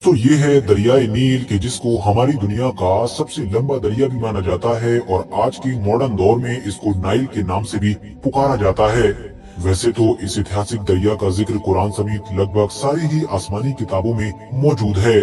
तो ये है दरियाए नील कि जिसको हमारी दुनिया का सबसे लंबा दरिया भी माना जाता है और आज के मॉडर्न दौर में इसको नाइल के नाम से भी पुकारा जाता है। वैसे तो इस ऐतिहासिक दरिया का जिक्र कुरान समेत लगभग सारी ही आसमानी किताबों में मौजूद है।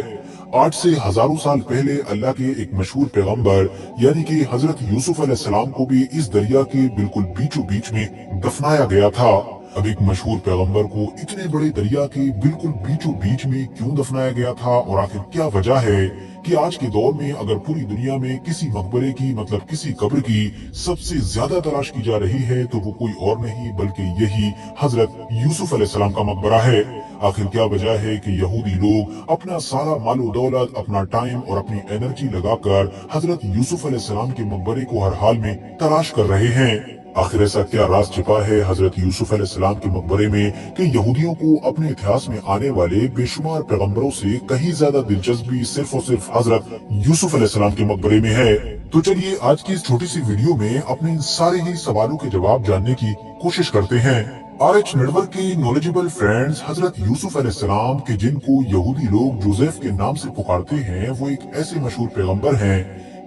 आज से हजारों साल पहले अल्लाह के एक मशहूर पैगंबर यानी कि हजरत यूसुफ अलैहिस्सलाम को भी इस दरिया के बिल्कुल बीचों बीच में दफनाया गया था। अब एक मशहूर पैगंबर को इतने बड़े दरिया के बिल्कुल बीचों बीच में क्यों दफनाया गया था और आखिर क्या वजह है कि आज के दौर में अगर पूरी दुनिया में किसी मकबरे की मतलब किसी कब्र की सबसे ज्यादा तलाश की जा रही है तो वो कोई और नहीं बल्कि यही हजरत यूसुफ अलैहिस्सलाम का मकबरा है। आखिर क्या वजह है कि यहूदी लोग अपना सारा मालो दौलत, अपना टाइम और अपनी एनर्जी लगाकर हजरत यूसुफ अलैहिस्सलाम के मकबरे को हर हाल में तलाश कर रहे हैं। आखिर ऐसा क्या राज छिपा है हजरत यूसुफ अलैहिस्सलाम के मकबरे में कि यहूदियों को अपने इतिहास में आने वाले बेशुमार पैगंबरों से कहीं ज्यादा दिलचस्पी सिर्फ और सिर्फ हजरत यूसुफ अलैहिस्सलाम के मकबरे में है। तो चलिए आज की इस छोटी सी वीडियो में अपने इन सारे ही सवालों के जवाब जानने की कोशिश करते हैं। RH नेटवर्क के नॉलेजेबल फ्रेंड्स, हजरत यूसुफ अलैहिस्सलाम के जिनको यहूदी लोग जोसेफ के नाम से पुकारते हैं, वो एक ऐसे मशहूर पैगंबर हैं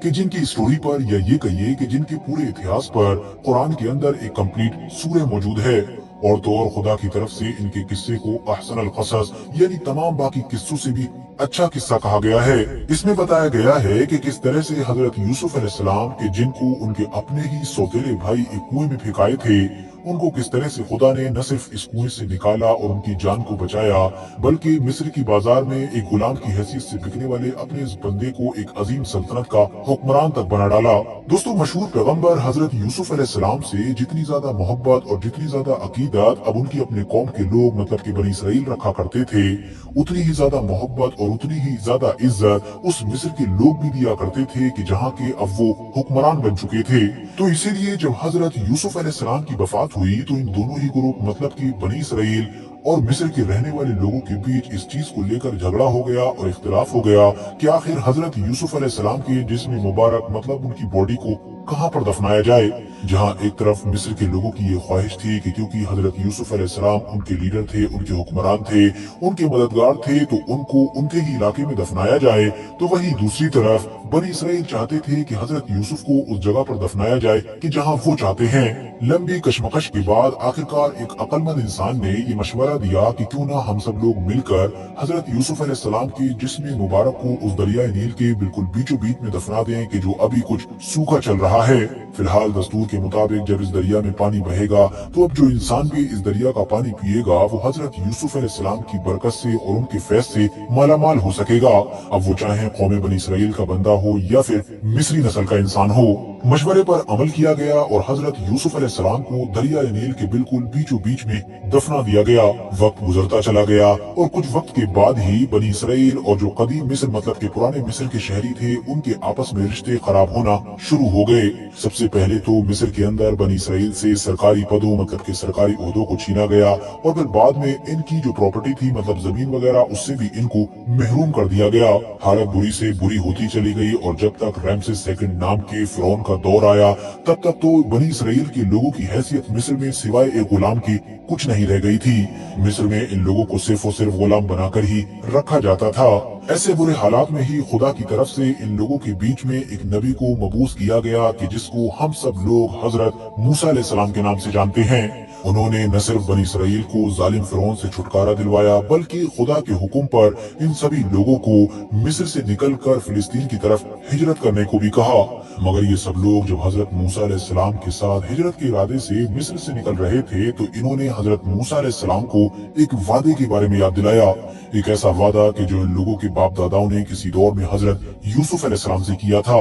कि जिनकी स्टोरी पर या ये कहिए कि जिनके पूरे इतिहास पर कुरान के अंदर एक कंप्लीट सूरह मौजूद है। और तो और खुदा की तरफ से इनके किस्से को अहसनुल क़सस यानी तमाम बाकी किस्सों से भी अच्छा किस्सा कहा गया है। इसमें बताया गया है कि किस तरह से हजरत यूसुफ अलैहिस्सलाम के जिनको उनके अपने ही सौतेले भाई एक कुएं में फेंकाए थे, उनको किस तरह से खुदा ने न सिर्फ इस कुएं से निकाला और उनकी जान को बचाया बल्कि मिस्र की बाजार में एक गुलाम की हैसियत से बिकने वाले अपने इस बंदे को एक अजीम सल्तनत का हुक्मरान तक बना डाला। दोस्तों, मशहूर पैगंबर हजरत यूसुफ अलैहिस्सलाम से जितनी ज्यादा मोहब्बत और जितनी ज्यादा अकीदत अब उनकी अपने कौम के लोग मतलब कि बनी इसराइल रखा करते थे, उतनी ही ज्यादा मोहब्बत और उतनी ही ज्यादा इज्जत उस मिस्र के लोग भी दिया करते थे कि जहाँ के अब वो हुक्मरान बन चुके थे। तो इसीलिए जब हजरत यूसुफ अलैहिस्सलाम की वफात हुई तो इन दोनों ही ग्रुप मतलब कि बनी इसराइल और मिस्र के रहने वाले लोगों के बीच इस चीज को लेकर झगड़ा हो गया और इख्तिलाफ हो गया कि आखिर हजरत यूसुफ अलैहिस्सलाम के जिस्म मुबारक मतलब उनकी बॉडी को कहां पर दफनाया जाए। जहां एक तरफ मिस्र के लोगों की ये ख्वाहिश थी कि क्योंकि हजरत यूसुफ अलैहिस्सलाम उनके लीडर थे, उनके हुक्मरान थे, उनके मददगार थे, तो उनको उनके ही इलाके में दफनाया जाए, तो वहीं दूसरी तरफ बनी इसराइल चाहते थे कि हजरत यूसुफ को उस जगह पर दफनाया जाए कि जहां वो चाहते हैं। लंबी कशमकश के बाद आखिरकार एक अक्लमंद इंसान ने ये मशवरा दिया कि क्यों ना हम सब लोग मिलकर हजरत यूसुफ अलैहिस्सलाम के जिस्म मुबारक को उस दरियाए नील के बिल्कुल बीचों बीच में दफना दें कि जो अभी कुछ सूखा चल रहा है। फिलहाल दस्तूर के मुताबिक जब इस दरिया में पानी बहेगा तो अब जो इंसान भी इस दरिया का पानी पिएगा वो हजरत यूसुफ अलैहिस्सलाम की बरकत से और उनके फैज से मालामाल हो सकेगा। अब वो चाहे कौम बनी इसराइल का बंदा हो या फिर मिस्री नस्ल का इंसान हो। मशवरे पर अमल किया गया और हजरत यूसुफ अलैहिस्सलाम को दरियाए नील के बिल्कुल बीचों बीच में दफना दिया गया। वक्त गुजरता चला गया और कुछ वक्त के बाद ही बनी इसराइल और जो कदीम मिस्र मतलब के पुराने मिस्र के शहरी थे उनके आपस में रिश्ते खराब होना शुरू हो गए। सबसे पहले तो मिस्र के अंदर बनी इसराइल से सरकारी पदों मतलब के सरकारी ओहदों को छीना गया और फिर बाद में इनकी जो प्रॉपर्टी थी मतलब जमीन वगैरह उससे भी इनको महरूम कर दिया गया। हालत बुरी से बुरी होती चली गई और जब तक रैमसेस सेकंड नाम के फिरौन का दौर आया तब तक तो बनी इसराइल के लोगों की हैसियत मिस्र में सिवाय एक गुलाम की कुछ नहीं रह गई थी। मिस्र में इन लोगों को सिर्फ और सिर्फ गुलाम बनाकर ही रखा जाता था। ऐसे बुरे हालात में ही खुदा की तरफ से इन लोगों के बीच में एक नबी को मबूस किया गया कि जिसको हम सब लोग हजरत मूसा अलैहिस्सलाम के नाम से जानते हैं। उन्होंने न सिर्फ बनी इसराइल को जालिम फिरौन से छुटकारा दिलवाया बल्कि खुदा के हुक्म पर इन सभी लोगों को मिस्र से निकलकर फिलिस्तीन की तरफ हिजरत करने को भी कहा। मगर ये सब लोग जब हजरत मूसा अलैहिस्सलाम के साथ हिजरत के इरादे से मिस्र से निकल रहे थे तो इन्होंने हजरत मूसा अलैहिस्सलाम को एक वादे के बारे में याद दिलाया। एक ऐसा वादा कि जो इन लोगों के बाप दादाओं ने किसी दौर में हजरत यूसुफ अलैहिस्सलाम से किया था।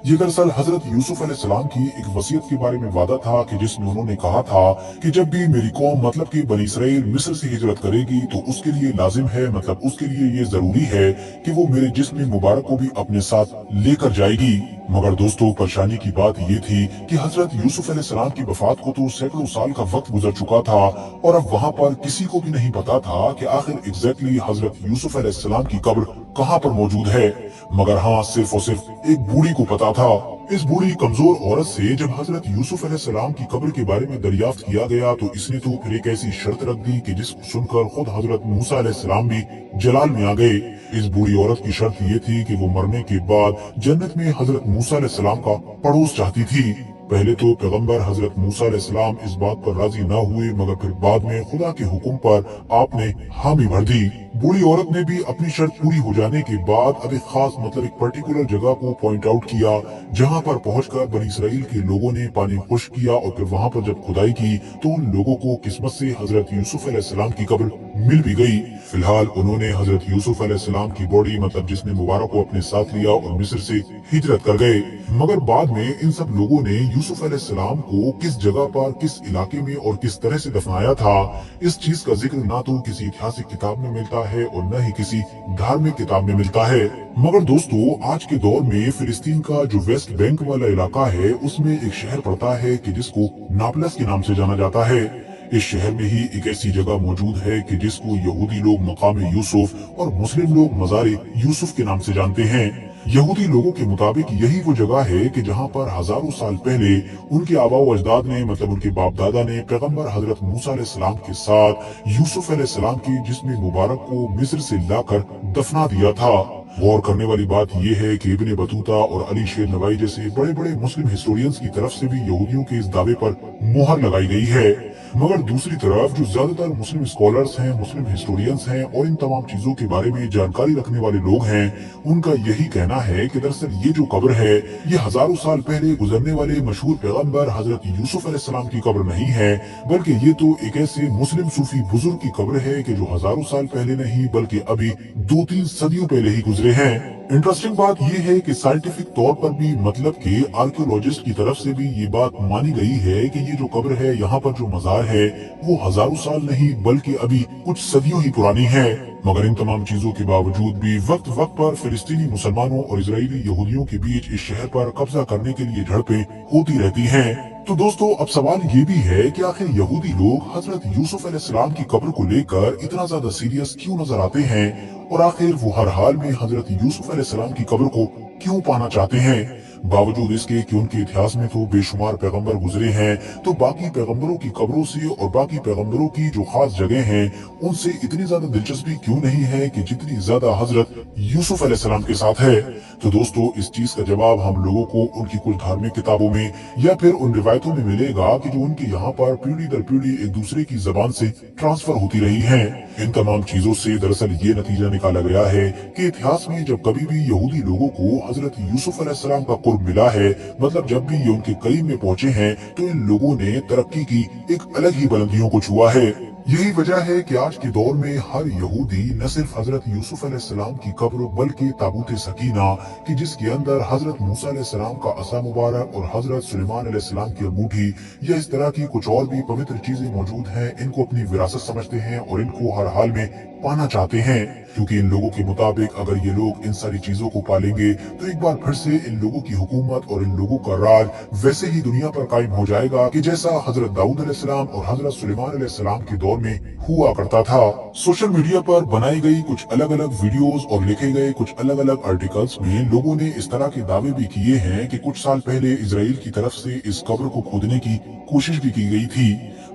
ये दरअसल हजरत यूसुफ अलैहिस्सलाम की एक वसीयत के बारे में वादा था कि जिसमें उन्होंने कहा था कि जब भी मेरी कौम मतलब कि बनी इसराइल मिस्र से हिजरत करेगी तो उसके लिए लाजिम है मतलब उसके लिए ये जरूरी है कि वो मेरे जिस्म मुबारक को भी अपने साथ लेकर जाएगी। मगर दोस्तों, परेशानी की बात ये थी कि हजरत यूसुफ अलैहिस्सलाम की वफात को तो सैकड़ों साल का वक्त गुजर चुका था और अब वहाँ पर किसी को भी नहीं पता था कि आखिर एग्जैक्टली हजरत यूसुफ अलैहिस्सलाम की कब्र कहाँ पर मौजूद है। मगर हाँ, सिर्फ और सिर्फ एक बूढ़ी को पता था। इस बूढ़ी कमजोर औरत से जब हजरत यूसुफ अलैहिस्सलाम की कब्र के बारे में दरियाफ्त किया गया तो इसने तो फिर एक ऐसी शर्त रख दी कि जिसको सुनकर खुद हजरत मूसा अलैहिस्सलाम भी जलाल में आ गए। इस बूढ़ी औरत की शर्त ये थी कि वो मरने के बाद जन्नत में हजरत मूसा अलैहिस्सलाम का पड़ोस चाहती थी। पहले तो पैगंबर हजरत मूसा अलैहिस्सलाम इस बात पर राजी ना हुए, मगर फिर बाद में खुदा के हुक्म पर आपने हामी भर दी। बूढ़ी औरत ने भी अपनी शर्त पूरी हो जाने के बाद अब एक खास मतलब एक पर्टिकुलर जगह को पॉइंट आउट किया, जहां पर पहुंचकर बनी इसराइल के लोगों ने पानी खुश्क किया और फिर वहां पर जब खुदाई की तो उन लोगों को किस्मत से हजरत यूसुफ अलैहिस्सलाम की कब्र मिल भी गई। फिलहाल उन्होंने हजरत यूसुफ अलैहिस्सलाम की बॉडी मतलब जिस्म मुबारक को अपने साथ लिया और मिस्र से हिजरत कर गए। मगर बाद में इन सब लोगों ने यूसुफ अलैहिस्सलाम को किस जगह पर, किस इलाके में और किस तरह से दफनाया था, इस चीज का जिक्र ना तो किसी ऐतिहासिक किताब में मिलता है और न ही किसी धार्मिक किताब में मिलता है। मगर दोस्तों, आज के दौर में फिलिस्तीन का जो वेस्ट बैंक वाला इलाका है उसमें एक शहर पड़ता है कि जिसको नापलस के नाम से जाना जाता है। इस शहर में ही एक ऐसी जगह मौजूद है कि जिसको यहूदी लोग मकाम यूसुफ और मुस्लिम लोग मज़ार यूसुफ के नाम से जानते हैं। यहूदी लोगों के मुताबिक यही वो जगह है कि जहां पर हजारों साल पहले उनके आबा अजदाद ने मतलब उनके बाप दादा ने पैगंबर हजरत मूसा अलैहिस्सलाम के साथ यूसुफ अलैहिस्सलाम की जिस्म मुबारक को मिस्र से लाकर दफना दिया था। गौर करने वाली बात यह है कि इब्ने बतूता और अली शेर नवाई जैसे बड़े बड़े मुस्लिम हिस्टोरियंस की तरफ से भी यहूदियों के इस दावे पर मोहर लगाई गई है। मगर दूसरी तरफ जो ज्यादातर मुस्लिम स्कॉलर्स हैं, मुस्लिम हिस्टोरियंस हैं और इन तमाम चीजों के बारे में जानकारी रखने वाले लोग हैं, उनका यही कहना है कि दरअसल ये जो कब्र है ये हजारों साल पहले गुजरने वाले मशहूर पैगंबर हजरत यूसुफ अलैहिस्सलाम की कब्र नहीं है, बल्कि ये तो एक ऐसे मुस्लिम सूफी बुजुर्ग की कब्र है कि जो हजारों साल पहले नहीं बल्कि अभी 2-3 सदियों पहले ही गुजरे हैं। इंटरेस्टिंग बात यह है कि साइंटिफिक तौर पर भी मतलब कि आर्कियोलॉजिस्ट की तरफ से भी ये बात मानी गई है कि ये जो कब्र है, यहाँ पर जो मजार है वो हजारों साल नहीं बल्कि अभी कुछ सदियों ही पुरानी है। मगर इन तमाम चीजों के बावजूद भी वक्त वक्त पर फिलिस्तीनी मुसलमानों और इजरायली यहूदियों के बीच इस शहर पर कब्जा करने के लिए झड़पें होती रहती हैं। तो दोस्तों, अब सवाल ये भी है कि आखिर यहूदी लोग हजरत यूसुफ अलैहिस्सलाम की कब्र को लेकर इतना ज्यादा सीरियस क्यों नजर आते हैं और आखिर वो हर हाल में हजरत यूसुफ अलैहिस्सलाम की कब्र को क्यों पाना चाहते हैं। बावजूद इसके कि उनके इतिहास में तो बेशुमार पैगंबर गुजरे हैं, तो बाकी पैगंबरों की कब्रों से और बाकी पैगंबरों की जो खास जगह हैं उनसे इतनी ज्यादा दिलचस्पी क्यों नहीं है कि जितनी ज्यादा हजरत यूसुफ अलैहिस्सलाम के साथ है। तो दोस्तों, इस चीज का जवाब हम लोगों को उनकी कुछ धार्मिक किताबों में या फिर उन रिवायतों में मिलेगा कि जो उनके यहाँ पर पीढ़ी दर पीढ़ी एक दूसरे की जबान से ट्रांसफर होती रही है। इन तमाम चीजों से दरअसल ये नतीजा निकाला गया है कि इतिहास में जब कभी भी यहूदी लोगों को हजरत यूसुफ अलैहिस्सलाम का कुर्ब मिला है, मतलब जब भी ये उनके करीब में पहुंचे हैं, तो इन लोगों ने तरक्की की एक अलग ही बुलंदियों को छुआ है। यही वजह है कि आज के दौर में हर यहूदी न सिर्फ हजरत यूसुफ अलैहिस्सलाम की कब्र बल्कि ताबूत सकीना कि जिसके अंदर हजरत मूसा अलैहिस्सलाम का असा मुबारक और हजरत सुलेमान अलैहिस्सलाम की अंगूठी या इस तरह की कुछ और भी पवित्र चीजें मौजूद हैं, इनको अपनी विरासत समझते हैं और इनको हर हाल में पाना चाहते हैं। क्योंकि इन लोगों के मुताबिक अगर ये लोग इन सारी चीजों को पालेंगे तो एक बार फिर से इन लोगों की हुकूमत और इन लोगों का राज वैसे ही दुनिया पर कायम हो जाएगा कि जैसा हजरत दाऊद अलैहिस्सलाम और हजरत सुलेमान अलैहिस्सलाम के दौर में हुआ करता था। सोशल मीडिया पर बनाई गई कुछ अलग अलग वीडियोस और लिखे गए कुछ अलग अलग आर्टिकल्स में लोगों ने इस तरह के दावे भी किए हैं कि कुछ साल पहले इजराइल की तरफ से इस कब्र को खोदने की कोशिश भी की गई थी,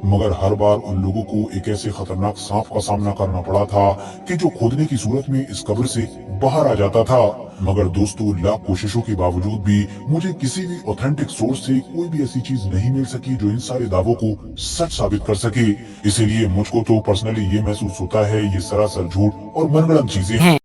मगर हर बार उन लोगों को एक ऐसे खतरनाक सांप का सामना करना पड़ा था कि जो खोदने की सूरत में इस कब्र से बाहर आ जाता था। मगर दोस्तों, लाख कोशिशों के बावजूद भी मुझे किसी भी ऑथेंटिक सोर्स से कोई भी ऐसी चीज नहीं मिल सकी जो इन सारे दावों को सच साबित कर सके। इसीलिए मुझको तो पर्सनली ये महसूस होता है ये सरासर झूठ और मनगढ़ंत चीजें हैं।